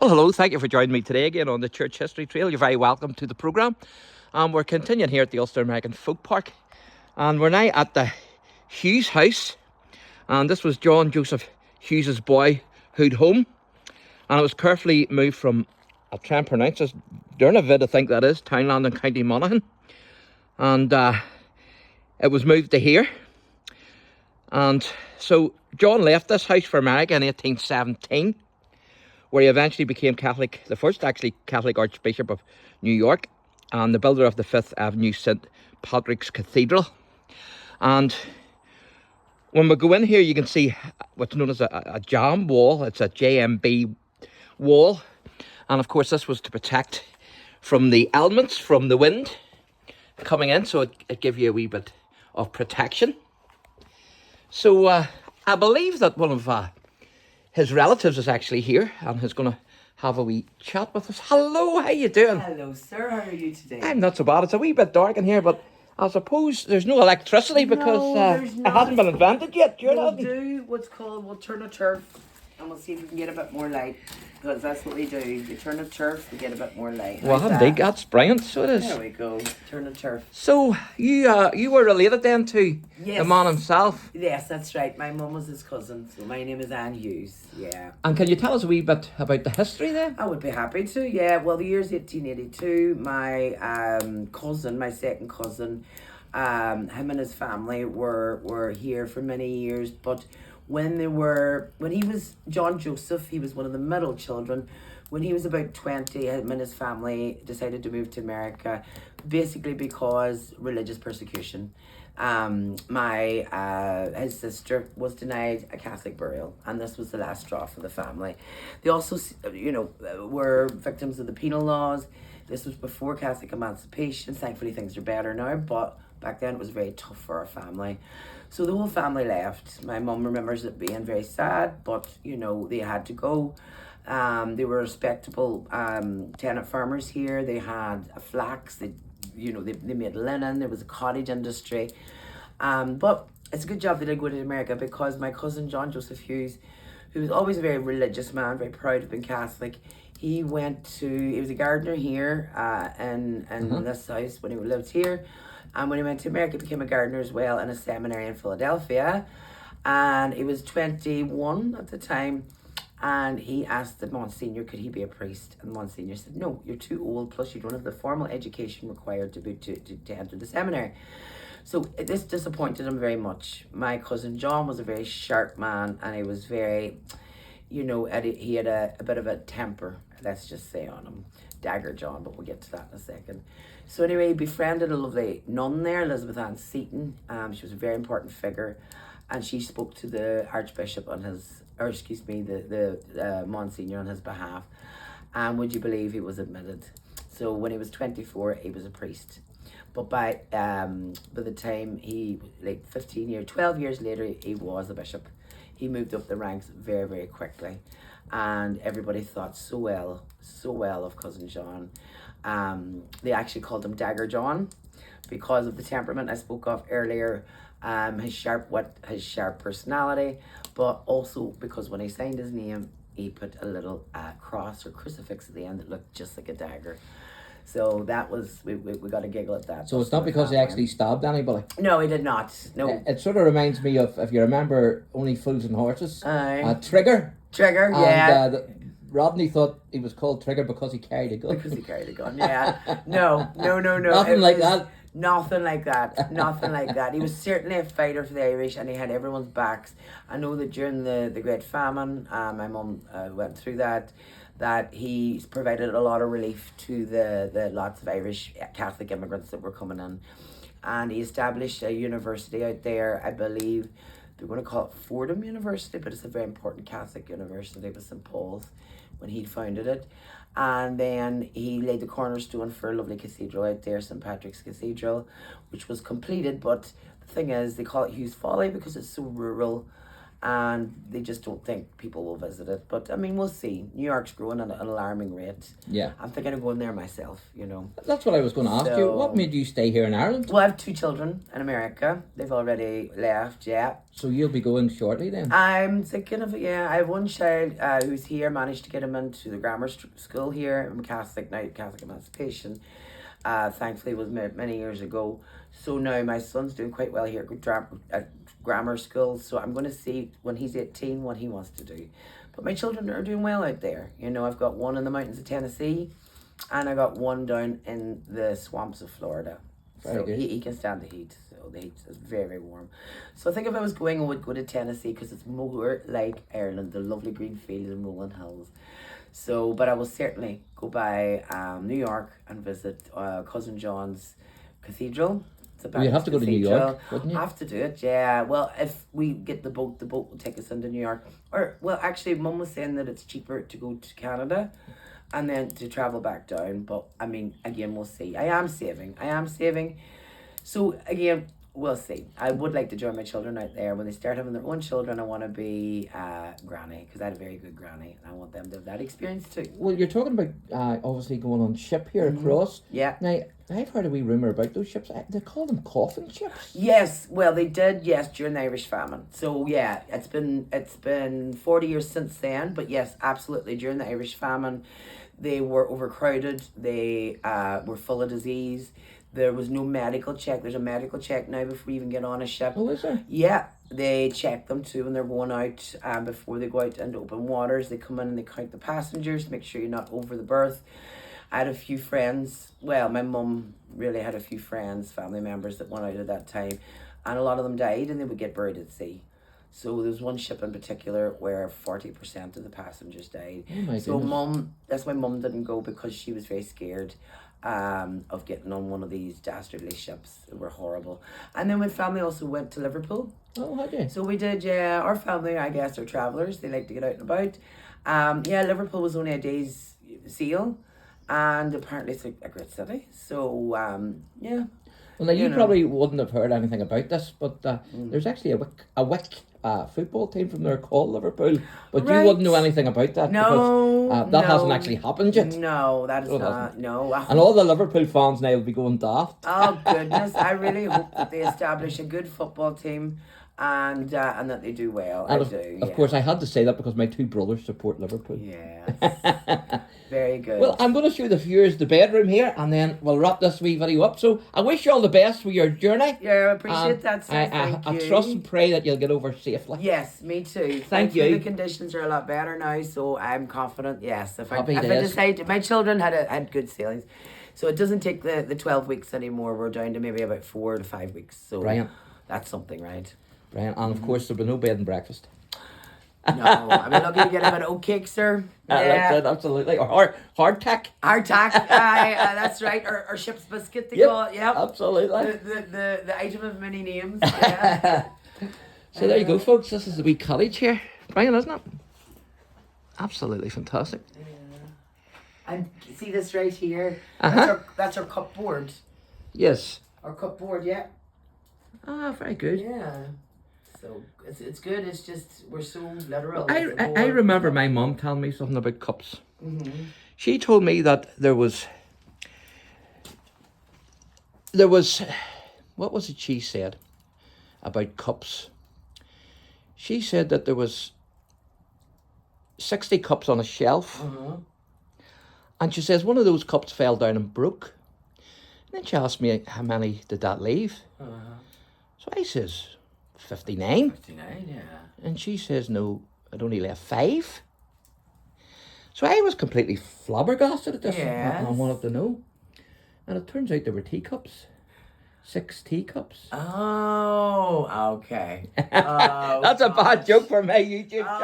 Well, hello, thank you for joining me today again on the Church History Trail. You're very welcome to the programme. We're continuing here at the Ulster American Folk Park, and we're now at the Hughes house. And this was John Joseph Hughes's boyhood home, and it was carefully moved from, I'll try and pronounce this, Dernavid, I think that is, Townland in County Monaghan. And it was moved to here. And so John left this house for America in 1817, where he eventually became Catholic, the first actually Catholic Archbishop of New York, and the builder of the Fifth Avenue St. Patrick's Cathedral. And when we go in here, you can see what's known as a jamb wall. It's a JMB wall. And of course, this was to protect from the elements, from the wind coming in, so it gave you a wee bit of protection. So I believe that one of his relatives is actually here and is going to have a wee chat with us. Hello, how you doing? Hello, sir. How are you today? I'm not so bad. It's a wee bit dark in here, but I suppose there's no electricity because it hasn't been invented yet. We'll do what's called, we'll turn a turf and we'll see if we can get a bit more light, because that's what we do. You turn a turf, we get a bit more light. Well, indeed, that's brilliant. So it is. There we go. Turn a turf. So you were related then to the man himself? Yes, that's right. My mum was his cousin, so my name is Anne Hughes. Yeah. And can you tell us a wee bit about the history then? I would be happy to. Yeah. Well, the year's 1882. My cousin, my second cousin, him and his family were here for many years, but when he was John Joseph, he was one of the middle children. When he was about 20, him and his family decided to move to America, basically because religious persecution. His sister was denied a Catholic burial, and this was the last straw for the family. They also, were victims of the penal laws. This was before Catholic emancipation. Thankfully, things are better now, but back then it was very tough for our family. So the whole family left. My mum remembers it being very sad, but, they had to go. They were respectable tenant farmers here. They had flax. They made linen. There was a cottage industry. But it's a good job they did go to America, because my cousin John Joseph Hughes, who was always a very religious man, very proud of being Catholic, he was a gardener here in this house when he lived here. And when he went to America, he became a gardener as well in a seminary in Philadelphia. And he was 21 at the time. And he asked the Monsignor, could he be a priest? And the Monsignor said, no, you're too old, plus you don't have the formal education required to enter the seminary. So this disappointed him very much. My cousin John was a very sharp man, and he was very, he had a bit of a temper, let's just say, on him. Dagger John, but we'll get to that in a second. So anyway, he befriended a lovely nun there, Elizabeth Ann Seton. She was a very important figure, and she spoke to the Archbishop on the Monsignor on his behalf. And would you believe he was admitted? So when he was 24, he was a priest. But by the time 12 years later, he was a bishop. He moved up the ranks very, very quickly. And everybody thought so well of cousin John. They actually called him Dagger John because of the temperament I spoke of earlier, his sharp wit, his sharp personality, but also because when he signed his name, he put a little cross or crucifix at the end that looked just like a dagger. So that was, we got a giggle at that. So it's not because he actually stabbed anybody? No, he did not. No. It sort of reminds me of, if you remember, Only Fools and Horses. Trigger. Trigger, yeah. And Rodney thought he was called Trigger because he carried a gun. Because he carried a gun, yeah. No. Nothing like that. Nothing like that. He was certainly a fighter for the Irish, and he had everyone's backs. I know that during the Great Famine, my mum went through that he provided a lot of relief to the lots of Irish Catholic immigrants that were coming in. And he established a university out there. I believe they're going to call it Fordham University, but it's a very important Catholic university with St. Paul's when he founded it. And then he laid the cornerstone for a lovely cathedral out there, St. Patrick's Cathedral, which was completed. But the thing is, they call it Hughes Folly because it's so rural. and they just don't think people will visit it. But I mean, we'll see. New York's growing at an alarming rate. Yeah. I'm thinking of going there myself, you know. That's what I was going to ask you. So- What made you stay here in Ireland? Well, I have 2 children in America. They've already left, yeah. So you'll be going shortly then? I'm thinking of it, yeah. I have one child who's here, managed to get him into the grammar school here. I'm Catholic now, Catholic Emancipation. Thankfully, it was many years ago. So now my son's doing quite well here at grammar school. So I'm going to see when he's 18 what he wants to do. But my children are doing well out there. You know, I've got one in the mountains of Tennessee, and I got one down in the swamps of Florida. Very So good. he can stand the heat. So the heat is very, very warm. So I think if I was going, I would go to Tennessee because it's more like Ireland, the lovely green fields and rolling hills. So, but I will certainly go by New York and visit Cousin John's Cathedral. It's a Well, you'd have to go to New cathedral. York, wouldn't you? Have to do it, yeah. Well, if we get the boat will take us into New York. Or, well, actually, Mum was saying that it's cheaper to go to Canada and then to travel back down. But, I mean, again, we'll see. I am saving. So, again, we'll see. I would like to join my children out there. When they start having their own children, I want to be granny, because I had a very good granny, and I want them to have that experience too. Well, you're talking about obviously going on ship here across. Yeah. Now, I've heard a wee rumour about those ships. They call them coffin ships. Yes, well, they did, yes, during the Irish famine. So, yeah, it's been 40 years since then, but yes, absolutely, during the Irish famine, they were overcrowded, they were full of disease. There was no medical check. There's a medical check now before you even get on a ship. Oh, is there? Yeah, they check them too when they're going out. Before they go out into open waters, they come in and they count the passengers to make sure you're not over the berth. I had a few friends. Well, my mum really had a few friends, family members that went out at that time, and a lot of them died, and they would get buried at sea. So there was one ship in particular where 40% of the passengers died. Oh my So goodness. that's why Mum didn't go, because she was very scared of getting on one of these dastardly ships. They were horrible. And then my family also went to Liverpool. Oh, had you? So we did, yeah. Our family, I guess, are travellers. They like to get out and about. Yeah, Liverpool was only a day's sail, and apparently it's a great city. So, yeah. Well, now you know. probably wouldn't have heard anything about this, but there's actually a Wick football team from there called Liverpool, but you Right. wouldn't know anything about that No, because that hasn't no. actually happened yet. No, that is Oh, it not. hasn't. No. And all the Liverpool fans now will be going daft. Oh goodness! I really hope that they establish a good football team, and that they do well. And I of, do. of Yeah. course, I had to say that because my 2 brothers support Liverpool. Yes. Very good. Well, I'm going to show the viewers the bedroom here, and then we'll wrap this wee video up. So I wish you all the best with your journey. yeah, I appreciate And that. Sir. I Thank you. trust and pray that you'll get over safely. Yes, me too. Thank Thankfully, you. The conditions are a lot better now, so I'm confident. Yes, if Happy I days. decide, my children had good sailings, so it doesn't take the 12 weeks anymore. We're down to maybe about 4 to 5 weeks. So Brilliant. that's something, right? Brilliant. And of course, there'll be no bed and breakfast. No, I'm lucky to get a bit of oatcake, sir. That's it, absolutely. Or hardtack. Hardtack, that's right. Or ship's biscuit, they Yep, call it. Yep. absolutely. The item of many names. Yeah. So there you go, folks. This is the wee cottage here. Brilliant, isn't it? Absolutely fantastic. And see this right here? Uh-huh. That's our cupboard. Yes. Our cupboard, yeah. Ah, very good. Yeah. So it's good. It's just we're so literal. I remember my mum telling me something about cups. Mm-hmm. She told me that there was, what was it she said about cups? She said that there was 60 cups on a shelf. Uh-huh. And she says one of those cups fell down and broke. And then she asked me how many did that leave. Uh-huh. So I says 59. 59, yeah. And she says no, it only left 5. So I was completely flabbergasted at this. Yes. I wanted to know. And it turns out there were teacups. 6 teacups. Oh, okay. That's a bad joke for my YouTube channel.